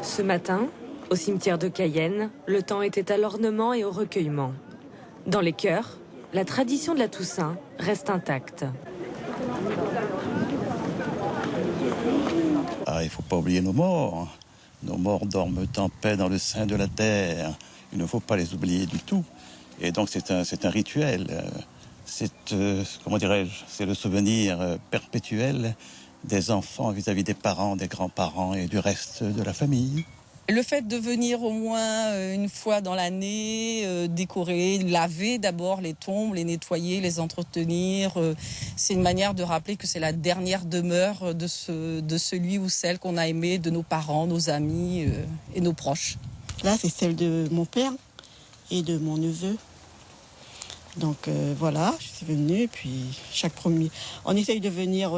Ce matin, au cimetière de Cayenne, le temps était à l'ornement et au recueillement. Dans les cœurs, la tradition de la Toussaint reste intacte. Il ne faut pas oublier nos morts. Nos morts dorment en paix dans le sein de la terre. Il ne faut pas les oublier du tout. Et donc c'est un rituel. C'est le souvenir perpétuel des enfants vis-à-vis des parents, des grands-parents et du reste de la famille. Le fait de venir au moins une fois dans l'année, décorer, laver d'abord les tombes, les nettoyer, les entretenir, c'est une manière de rappeler que c'est la dernière demeure de celui ou celle qu'on a aimé, de nos parents, nos amis et nos proches. Là, c'est celle de mon père et de mon neveu. Donc voilà, je suis venue, puis on essaye de venir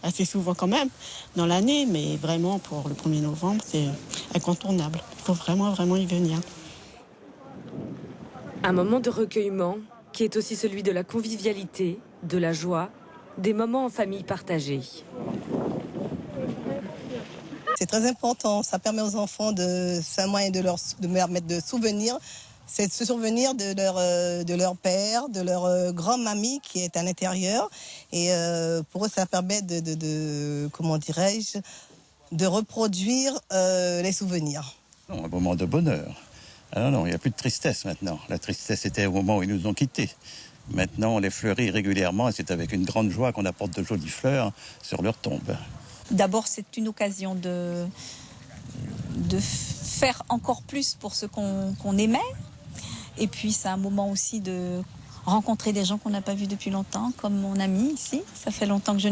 assez souvent quand même dans l'année, mais vraiment pour le 1er novembre, c'est incontournable. Il faut vraiment y venir. Un moment de recueillement qui est aussi celui de la convivialité, de la joie, des moments en famille partagés. C'est très important, ça permet aux enfants c'est un moyen de leur permettre de souvenir. C'est de se souvenir de leur père, de leur grand-mamie qui est à l'intérieur. Et pour eux, ça permet de reproduire les souvenirs. Un moment de bonheur. Non, il n'y a plus de tristesse maintenant. La tristesse était au moment où ils nous ont quittés. Maintenant, on les fleurit régulièrement et c'est avec une grande joie qu'on apporte de jolies fleurs sur leur tombe. D'abord, c'est une occasion de faire encore plus pour ce qu'on aimait. Et puis, c'est un moment aussi de rencontrer des gens qu'on n'a pas vus depuis longtemps, comme mon ami ici. Ça fait longtemps que je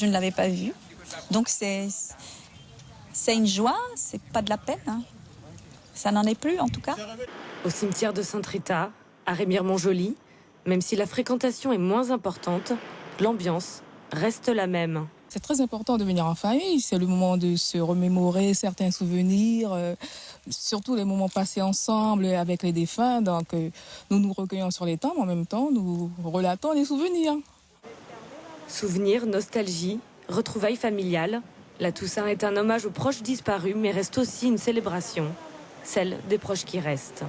ne l'avais pas vu. Donc, c'est une joie, c'est pas de la peine. Hein. Ça n'en est plus, en tout cas. Au cimetière de Sainte-Rita, à Remire-Montjoly, même si la fréquentation est moins importante, l'ambiance reste la même. C'est très important de venir en famille. C'est le moment de se remémorer certains souvenirs, surtout les moments passés ensemble avec les défunts. Donc, nous nous recueillons sur les tombes, en même temps, nous relatons les souvenirs. Souvenirs, nostalgie, retrouvailles familiales. La Toussaint est un hommage aux proches disparus, mais reste aussi une célébration, celle des proches qui restent.